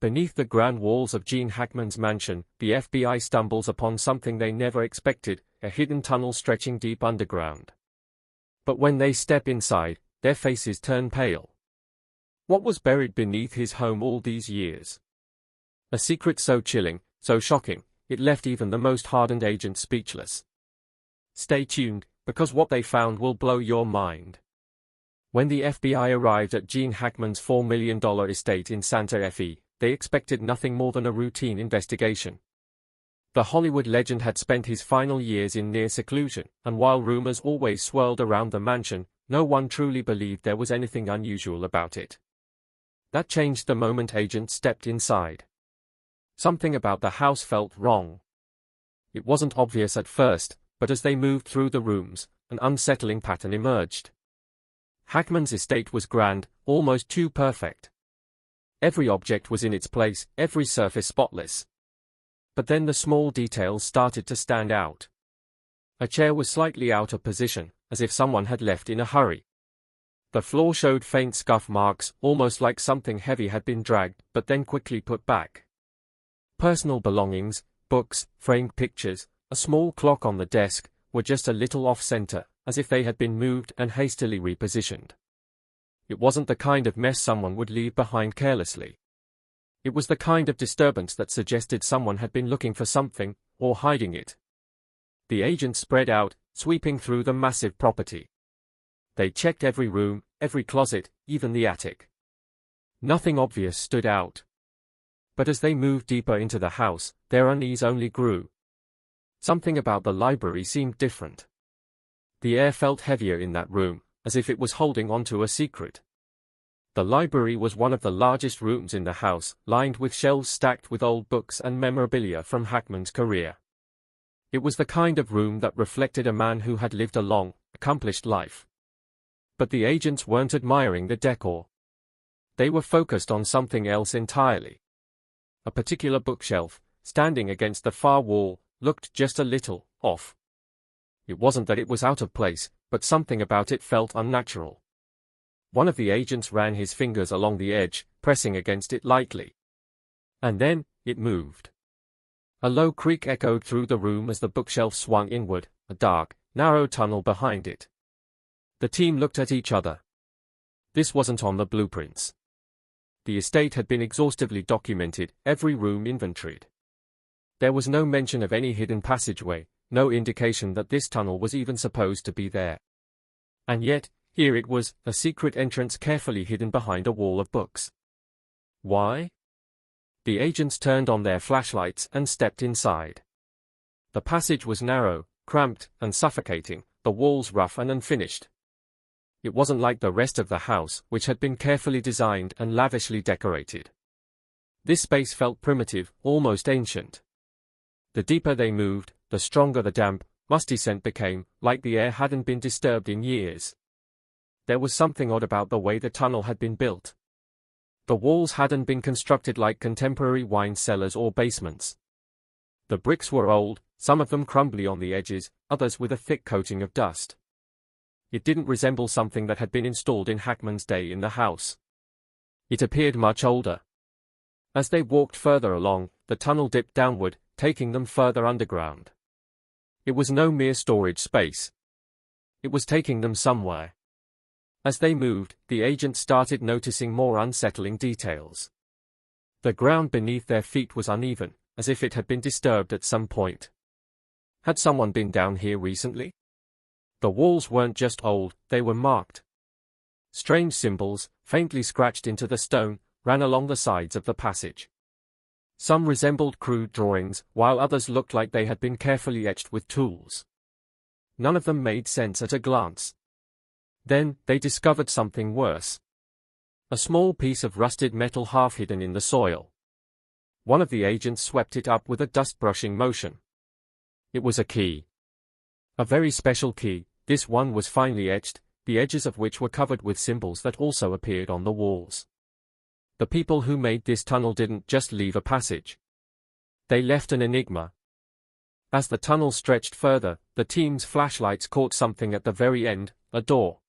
Beneath the grand walls of Gene Hackman's mansion, the FBI stumbles upon something they never expected, a hidden tunnel stretching deep underground. But when they step inside, their faces turn pale. What was buried beneath his home all these years? A secret so chilling, so shocking, it left even the most hardened agent speechless. Stay tuned, because what they found will blow your mind. When the FBI arrived at Gene Hackman's $4 million estate in Santa Fe, they expected nothing more than a routine investigation. The Hollywood legend had spent his final years in near seclusion, and while rumors always swirled around the mansion, no one truly believed there was anything unusual about it. That changed the moment agents stepped inside. Something about the house felt wrong. It wasn't obvious at first, but as they moved through the rooms, an unsettling pattern emerged. Hackman's estate was grand, almost too perfect. Every object was in its place, every surface spotless. But then the small details started to stand out. A chair was slightly out of position, as if someone had left in a hurry. The floor showed faint scuff marks, almost like something heavy had been dragged, but then quickly put back. Personal belongings, books, framed pictures, a small clock on the desk, were just a little off-center, as if they had been moved and hastily repositioned. It wasn't the kind of mess someone would leave behind carelessly. It was the kind of disturbance that suggested someone had been looking for something, or hiding it. The agents spread out, sweeping through the massive property. They checked every room, every closet, even the attic. Nothing obvious stood out. But as they moved deeper into the house, their unease only grew. Something about the library seemed different. The air felt heavier in that room, as if it was holding onto a secret. The library was one of the largest rooms in the house, lined with shelves stacked with old books and memorabilia from Hackman's career. It was the kind of room that reflected a man who had lived a long, accomplished life. But the agents weren't admiring the decor. They were focused on something else entirely. A particular bookshelf, standing against the far wall, looked just a little off. It wasn't that it was out of place, but something about it felt unnatural. One of the agents ran his fingers along the edge, pressing against it lightly. And then, it moved. A low creak echoed through the room as the bookshelf swung inward, a dark, narrow tunnel behind it. The team looked at each other. This wasn't on the blueprints. The estate had been exhaustively documented, every room inventoried. There was no mention of any hidden passageway, no indication that this tunnel was even supposed to be there. And yet, here it was, a secret entrance carefully hidden behind a wall of books. Why? The agents turned on their flashlights and stepped inside. The passage was narrow, cramped, and suffocating, the walls rough and unfinished. It wasn't like the rest of the house, which had been carefully designed and lavishly decorated. This space felt primitive, almost ancient. The deeper they moved, the stronger the damp, musty scent became, like the air hadn't been disturbed in years. There was something odd about the way the tunnel had been built. The walls hadn't been constructed like contemporary wine cellars or basements. The bricks were old, some of them crumbly on the edges, others with a thick coating of dust. It didn't resemble something that had been installed in Hackman's day in the house. It appeared much older. As they walked further along, the tunnel dipped downward, taking them further underground. It was no mere storage space. It was taking them somewhere. As they moved, the agents started noticing more unsettling details. The ground beneath their feet was uneven, as if it had been disturbed at some point. Had someone been down here recently? The walls weren't just old, they were marked. Strange symbols, faintly scratched into the stone, ran along the sides of the passage. Some resembled crude drawings, while others looked like they had been carefully etched with tools. None of them made sense at a glance. Then, they discovered something worse. A small piece of rusted metal half hidden in the soil. One of the agents swept it up with a dust-brushing motion. It was a key. A very special key, this one was finely etched, the edges of which were covered with symbols that also appeared on the walls. The people who made this tunnel didn't just leave a passage. They left an enigma. As the tunnel stretched further, the team's flashlights caught something at the very end, a door.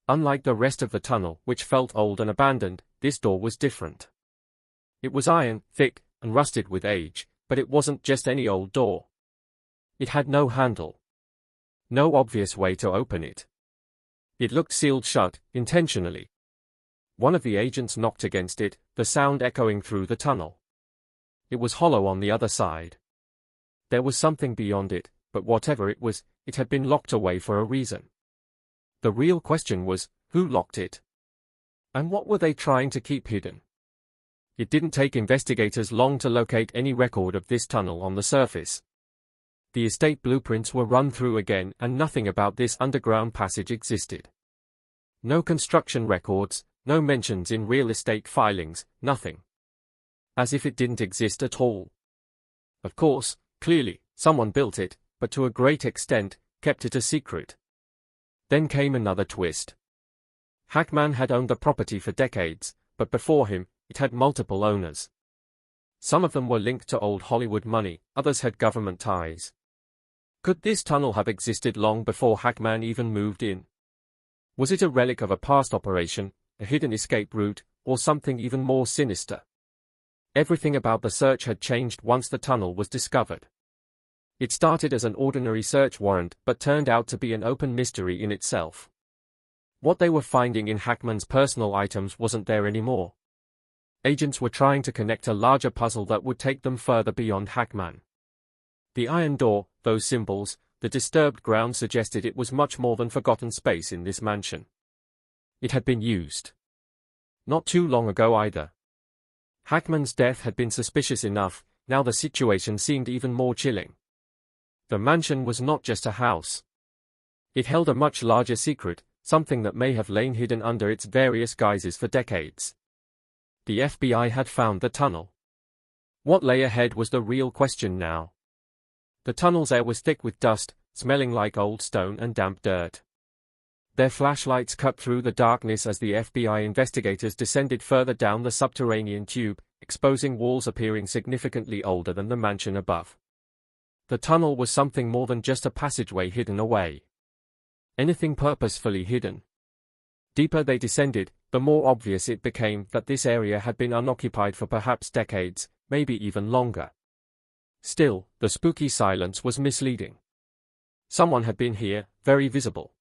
Unlike the rest of the tunnel, which felt old and abandoned, this door was different. It was iron, thick, and rusted with age, but it wasn't just any old door. It had no handle. No obvious way to open it. It looked sealed shut, intentionally. One of the agents knocked against it, the sound echoing through the tunnel. It was hollow on the other side. There was something beyond it, but whatever it was, it had been locked away for a reason. The real question was, who locked it? And what were they trying to keep hidden? It didn't take investigators long to locate any record of this tunnel on the surface. The estate blueprints were run through again, and nothing about this underground passage existed. No construction records, no mentions in real estate filings, nothing. As if it didn't exist at all. Of course, clearly, someone built it, but to a great extent, kept it a secret. Then came another twist. Hackman had owned the property for decades, but before him, it had multiple owners. Some of them were linked to old Hollywood money, others had government ties. Could this tunnel have existed long before Hackman even moved in? Was it a relic of a past operation, a hidden escape route, or something even more sinister? Everything about the search had changed once the tunnel was discovered. It started as an ordinary search warrant, but turned out to be an open mystery in itself. What they were finding in Hackman's personal items wasn't there anymore. Agents were trying to connect a larger puzzle that would take them further beyond Hackman. The iron door, those symbols, the disturbed ground suggested it was much more than forgotten space in this mansion. It had been used. Not too long ago either. Hackman's death had been suspicious enough, now the situation seemed even more chilling. The mansion was not just a house. It held a much larger secret, something that may have lain hidden under its various guises for decades. The FBI had found the tunnel. What lay ahead was the real question now. The tunnel's air was thick with dust, smelling like old stone and damp dirt. Their flashlights cut through the darkness as the FBI investigators descended further down the subterranean tube, exposing walls appearing significantly older than the mansion above. The tunnel was something more than just a passageway hidden away. Anything purposefully hidden. Deeper they descended, the more obvious it became that this area had been unoccupied for perhaps decades, maybe even longer. Still, the spooky silence was misleading. Someone had been here, very visible.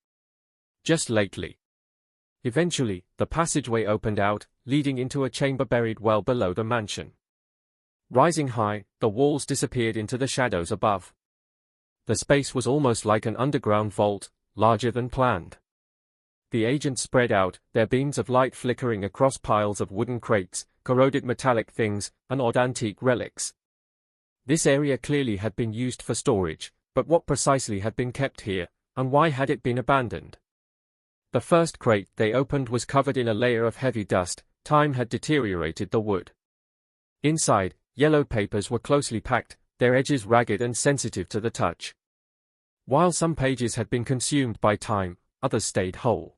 Just lately. Eventually, the passageway opened out, leading into a chamber buried well below the mansion. Rising high, the walls disappeared into the shadows above. The space was almost like an underground vault, larger than planned. The agents spread out, their beams of light flickering across piles of wooden crates, corroded metallic things, and odd antique relics. This area clearly had been used for storage, but what precisely had been kept here, and why had it been abandoned? The first crate they opened was covered in a layer of heavy dust. Time had deteriorated the wood. Inside, yellow papers were closely packed, their edges ragged and sensitive to the touch. While some pages had been consumed by time, others stayed whole.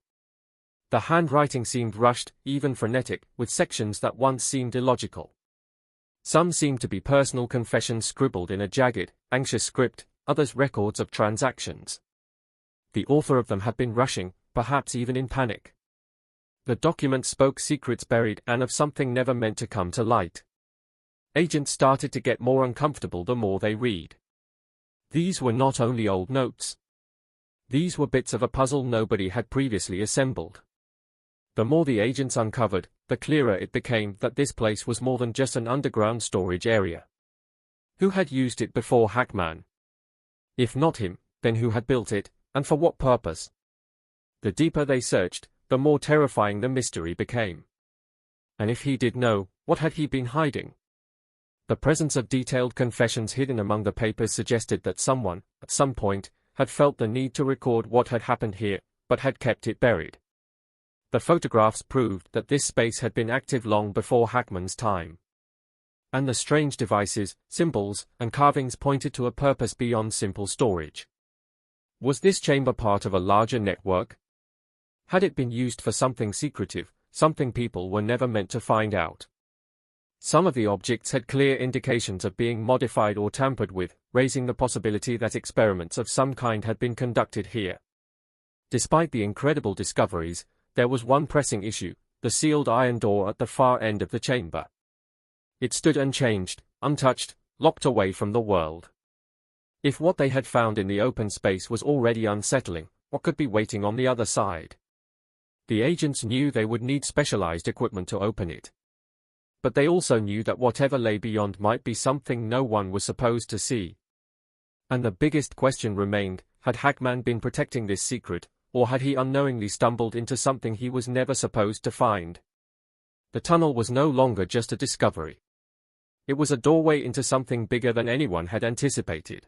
The handwriting seemed rushed, even frenetic, with sections that once seemed illogical. Some seemed to be personal confessions scribbled in a jagged, anxious script, others records of transactions. The author of them had been rushing, perhaps even in panic. The documents spoke secrets buried and of something never meant to come to light. Agents started to get more uncomfortable the more they read. These were not only old notes. These were bits of a puzzle nobody had previously assembled. The more the agents uncovered, the clearer it became that this place was more than just an underground storage area. Who had used it before Hackman? If not him, then who had built it, and for what purpose? The deeper they searched, the more terrifying the mystery became. And if he did know, what had he been hiding? The presence of detailed confessions hidden among the papers suggested that someone, at some point, had felt the need to record what had happened here, but had kept it buried. The photographs proved that this space had been active long before Hackman's time. And the strange devices, symbols, and carvings pointed to a purpose beyond simple storage. Was this chamber part of a larger network? Had it been used for something secretive, something people were never meant to find out? Some of the objects had clear indications of being modified or tampered with, raising the possibility that experiments of some kind had been conducted here. Despite the incredible discoveries, there was one pressing issue: the sealed iron door at the far end of the chamber. It stood unchanged, untouched, locked away from the world. If what they had found in the open space was already unsettling, what could be waiting on the other side? The agents knew they would need specialized equipment to open it. But they also knew that whatever lay beyond might be something no one was supposed to see. And the biggest question remained, had Hackman been protecting this secret, or had he unknowingly stumbled into something he was never supposed to find? The tunnel was no longer just a discovery. It was a doorway into something bigger than anyone had anticipated.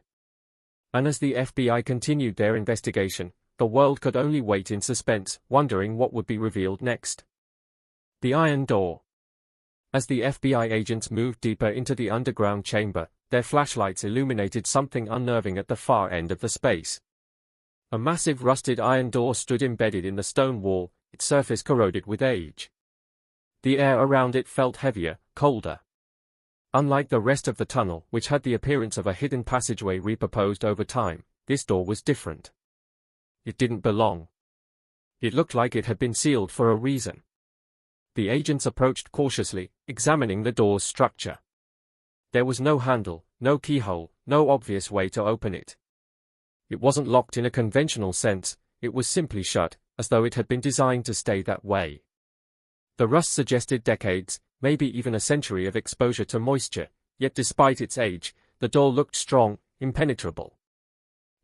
And as the FBI continued their investigation, the world could only wait in suspense, wondering what would be revealed next. The iron door. As the FBI agents moved deeper into the underground chamber, their flashlights illuminated something unnerving at the far end of the space. A massive rusted iron door stood embedded in the stone wall, its surface corroded with age. The air around it felt heavier, colder. Unlike the rest of the tunnel, which had the appearance of a hidden passageway repurposed over time, this door was different. It didn't belong. It looked like it had been sealed for a reason. The agents approached cautiously, examining the door's structure. There was no handle, no keyhole, no obvious way to open it. It wasn't locked in a conventional sense, it was simply shut, as though it had been designed to stay that way. The rust suggested decades, maybe even a century of exposure to moisture, yet despite its age, the door looked strong, impenetrable.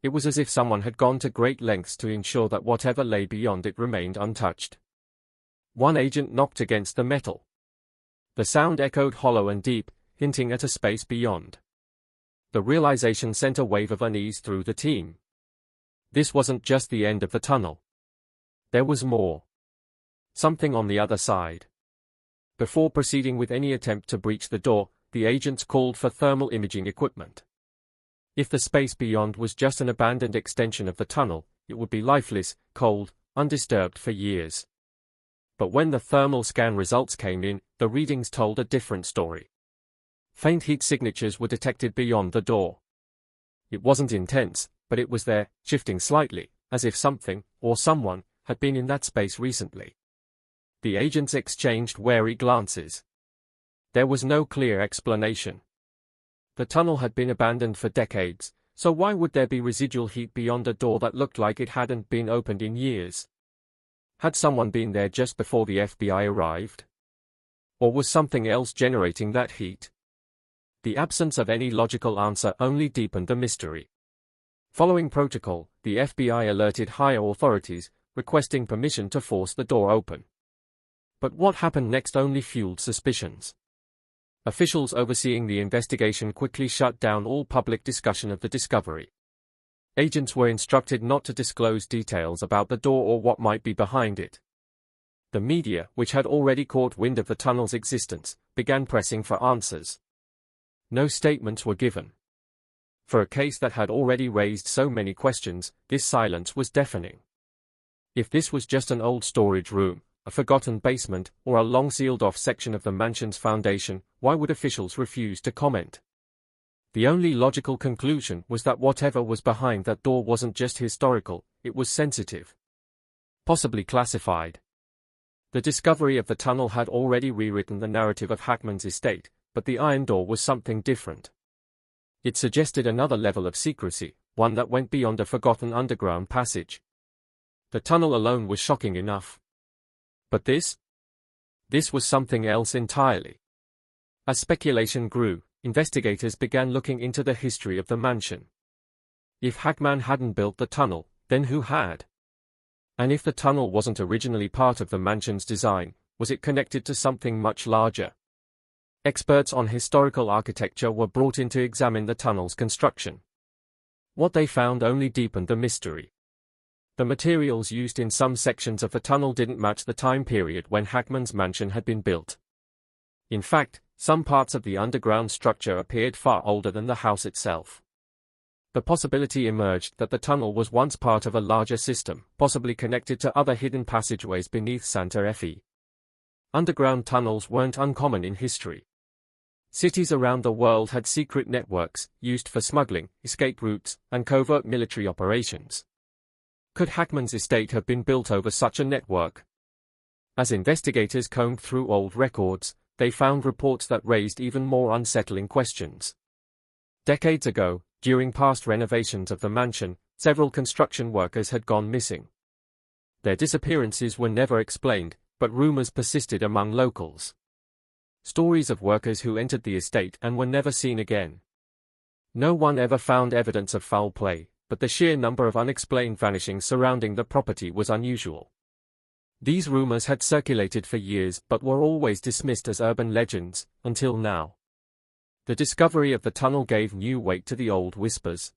It was as if someone had gone to great lengths to ensure that whatever lay beyond it remained untouched. One agent knocked against the metal. The sound echoed hollow and deep, hinting at a space beyond. The realization sent a wave of unease through the team. This wasn't just the end of the tunnel. There was more. Something on the other side. Before proceeding with any attempt to breach the door, the agents called for thermal imaging equipment. If the space beyond was just an abandoned extension of the tunnel, it would be lifeless, cold, undisturbed for years. But when the thermal scan results came in, the readings told a different story. Faint heat signatures were detected beyond the door. It wasn't intense, but it was there, shifting slightly, as if something, or someone, had been in that space recently. The agents exchanged wary glances. There was no clear explanation. The tunnel had been abandoned for decades, so why would there be residual heat beyond a door that looked like it hadn't been opened in years? Had someone been there just before the FBI arrived? Or was something else generating that heat? The absence of any logical answer only deepened the mystery. Following protocol, the FBI alerted higher authorities, requesting permission to force the door open. But what happened next only fueled suspicions. Officials overseeing the investigation quickly shut down all public discussion of the discovery. Agents were instructed not to disclose details about the door or what might be behind it. The media, which had already caught wind of the tunnel's existence, began pressing for answers. No statements were given. For a case that had already raised so many questions, this silence was deafening. If this was just an old storage room, a forgotten basement, or a long sealed-off section of the mansion's foundation, why would officials refuse to comment? The only logical conclusion was that whatever was behind that door wasn't just historical, it was sensitive. Possibly classified. The discovery of the tunnel had already rewritten the narrative of Hackman's estate, but the iron door was something different. It suggested another level of secrecy, one that went beyond a forgotten underground passage. The tunnel alone was shocking enough. But this? This was something else entirely. As speculation grew, investigators began looking into the history of the mansion. If Hackman hadn't built the tunnel, then who had? And if the tunnel wasn't originally part of the mansion's design, was it connected to something much larger? Experts on historical architecture were brought in to examine the tunnel's construction. What they found only deepened the mystery. The materials used in some sections of the tunnel didn't match the time period when Hackman's mansion had been built. In fact, some parts of the underground structure appeared far older than the house itself. The possibility emerged that the tunnel was once part of a larger system, possibly connected to other hidden passageways beneath Santa Fe. Underground tunnels weren't uncommon in history. Cities around the world had secret networks, used for smuggling, escape routes, and covert military operations. Could Hackman's estate have been built over such a network? As investigators combed through old records, they found reports that raised even more unsettling questions. Decades ago, during past renovations of the mansion, several construction workers had gone missing. Their disappearances were never explained, but rumors persisted among locals. Stories of workers who entered the estate and were never seen again. No one ever found evidence of foul play, but the sheer number of unexplained vanishings surrounding the property was unusual. These rumors had circulated for years but were always dismissed as urban legends, until now. The discovery of the tunnel gave new weight to the old whispers.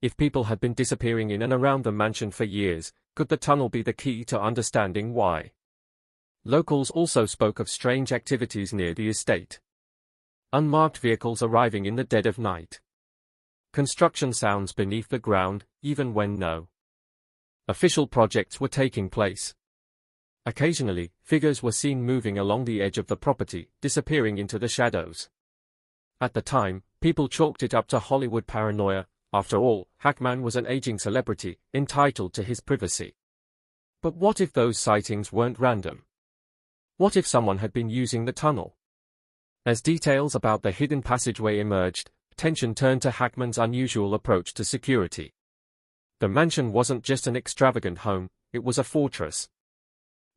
If people had been disappearing in and around the mansion for years, could the tunnel be the key to understanding why? Locals also spoke of strange activities near the estate. Unmarked vehicles arriving in the dead of night. Construction sounds beneath the ground, even when no official projects were taking place. Occasionally, figures were seen moving along the edge of the property, disappearing into the shadows. At the time, people chalked it up to Hollywood paranoia. After all, Hackman was an aging celebrity, entitled to his privacy. But what if those sightings weren't random? What if someone had been using the tunnel? As details about the hidden passageway emerged, attention turned to Hackman's unusual approach to security. The mansion wasn't just an extravagant home, it was a fortress.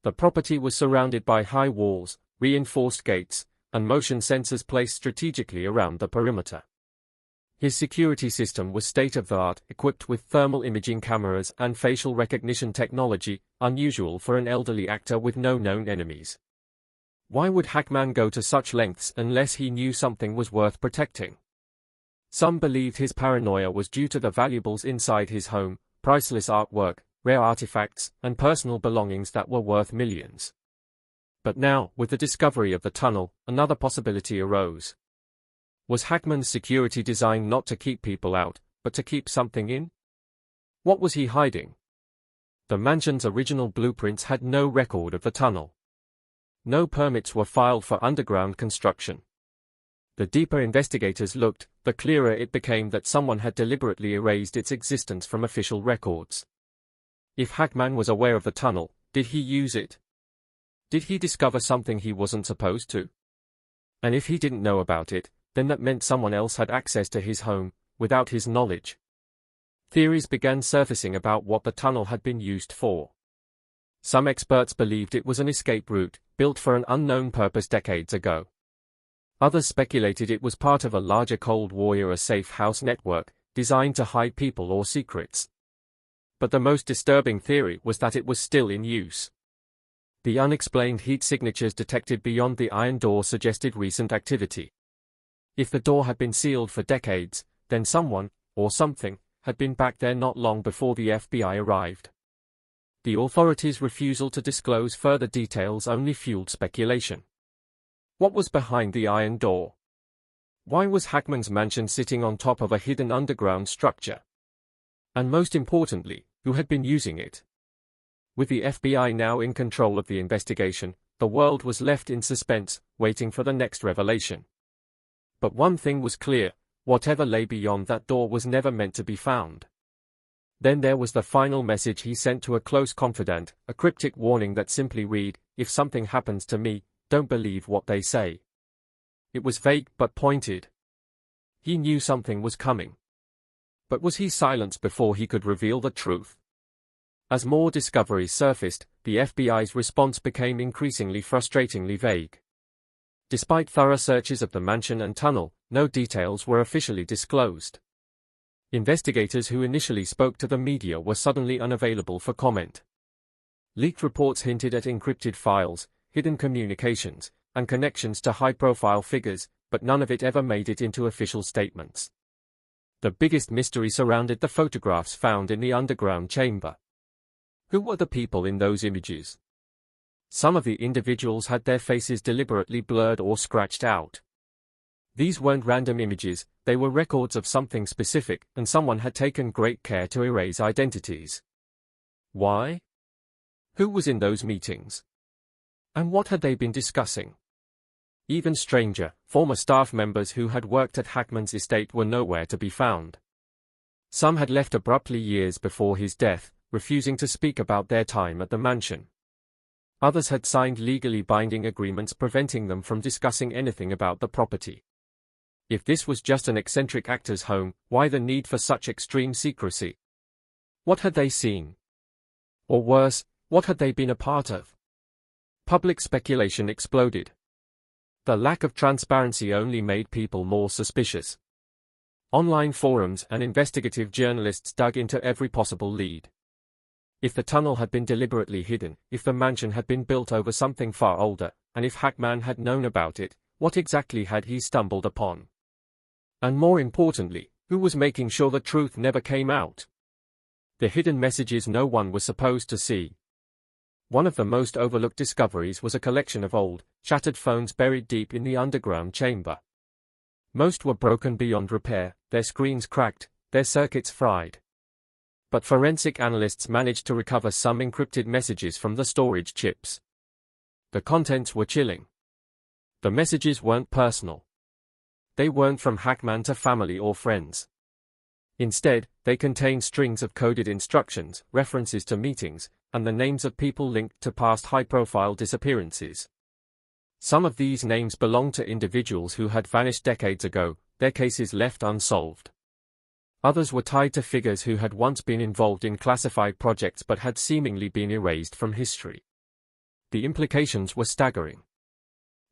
The property was surrounded by high walls, reinforced gates, and motion sensors placed strategically around the perimeter. His security system was state-of-the-art, equipped with thermal imaging cameras and facial recognition technology, unusual for an elderly actor with no known enemies. Why would Hackman go to such lengths unless he knew something was worth protecting? Some believed his paranoia was due to the valuables inside his home, priceless artwork, rare artifacts, and personal belongings that were worth millions. But now, with the discovery of the tunnel, another possibility arose. Was Hackman's security designed not to keep people out, but to keep something in? What was he hiding? The mansion's original blueprints had no record of the tunnel. No permits were filed for underground construction. The deeper investigators looked, the clearer it became that someone had deliberately erased its existence from official records. If Hackman was aware of the tunnel, did he use it? Did he discover something he wasn't supposed to? And if he didn't know about it, then that meant someone else had access to his home, without his knowledge. Theories began surfacing about what the tunnel had been used for. Some experts believed it was an escape route, built for an unknown purpose decades ago. Others speculated it was part of a larger Cold War-era safe house network, designed to hide people or secrets. But the most disturbing theory was that it was still in use. The unexplained heat signatures detected beyond the iron door suggested recent activity. If the door had been sealed for decades, then someone, or something, had been back there not long before the FBI arrived. The authorities' refusal to disclose further details only fueled speculation. What was behind the iron door? Why was Hackman's mansion sitting on top of a hidden underground structure? And most importantly, who had been using it? With the FBI now in control of the investigation, the world was left in suspense, waiting for the next revelation. But one thing was clear, whatever lay beyond that door was never meant to be found. Then there was the final message he sent to a close confidant, a cryptic warning that simply read, "If something happens to me, don't believe what they say." It was vague but pointed. He knew something was coming. But was he silenced before he could reveal the truth? As more discoveries surfaced, the FBI's response became increasingly frustratingly vague. Despite thorough searches of the mansion and tunnel, no details were officially disclosed. Investigators who initially spoke to the media were suddenly unavailable for comment. Leaked reports hinted at encrypted files, hidden communications, and connections to high-profile figures, but none of it ever made it into official statements. The biggest mystery surrounded the photographs found in the underground chamber. Who were the people in those images? Some of the individuals had their faces deliberately blurred or scratched out. These weren't random images, they were records of something specific, and someone had taken great care to erase identities. Why? Who was in those meetings? And what had they been discussing? Even stranger, former staff members who had worked at Hackman's estate were nowhere to be found. Some had left abruptly years before his death, refusing to speak about their time at the mansion. Others had signed legally binding agreements preventing them from discussing anything about the property. If this was just an eccentric actor's home, why the need for such extreme secrecy? What had they seen? Or worse, what had they been a part of? Public speculation exploded. The lack of transparency only made people more suspicious. Online forums and investigative journalists dug into every possible lead. If the tunnel had been deliberately hidden, if the mansion had been built over something far older, and if Hackman had known about it, what exactly had he stumbled upon? And more importantly, who was making sure the truth never came out? The hidden messages no one was supposed to see. One of the most overlooked discoveries was a collection of old, shattered phones buried deep in the underground chamber. Most were broken beyond repair, their screens cracked, their circuits fried. But forensic analysts managed to recover some encrypted messages from the storage chips. The contents were chilling. The messages weren't personal. They weren't from Hackman to family or friends. Instead, they contained strings of coded instructions, references to meetings, and the names of people linked to past high-profile disappearances. Some of these names belonged to individuals who had vanished decades ago, their cases left unsolved. Others were tied to figures who had once been involved in classified projects but had seemingly been erased from history. The implications were staggering.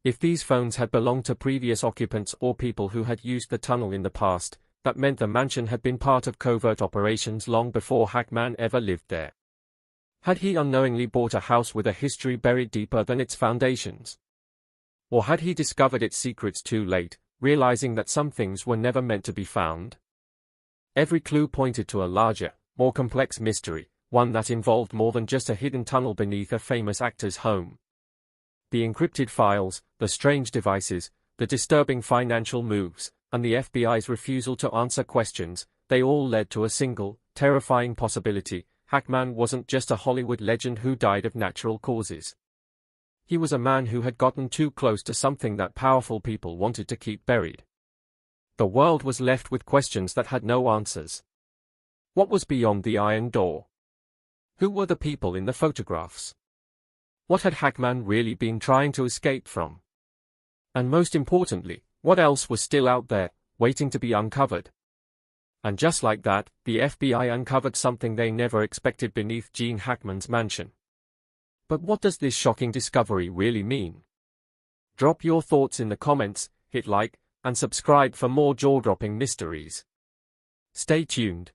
If these phones had belonged to previous occupants or people who had used the tunnel in the past, that meant the mansion had been part of covert operations long before Hackman ever lived there. Had he unknowingly bought a house with a history buried deeper than its foundations? Or had he discovered its secrets too late, realizing that some things were never meant to be found? Every clue pointed to a larger, more complex mystery, one that involved more than just a hidden tunnel beneath a famous actor's home. The encrypted files, the strange devices, the disturbing financial moves, and the FBI's refusal to answer questions, they all led to a single, terrifying possibility: Hackman wasn't just a Hollywood legend who died of natural causes. He was a man who had gotten too close to something that powerful people wanted to keep buried. The world was left with questions that had no answers. What was beyond the iron door? Who were the people in the photographs? What had Hackman really been trying to escape from? And most importantly, what else was still out there, waiting to be uncovered? And just like that, the FBI uncovered something they never expected beneath Gene Hackman's mansion. But what does this shocking discovery really mean? Drop your thoughts in the comments, hit like, and subscribe for more jaw-dropping mysteries. Stay tuned.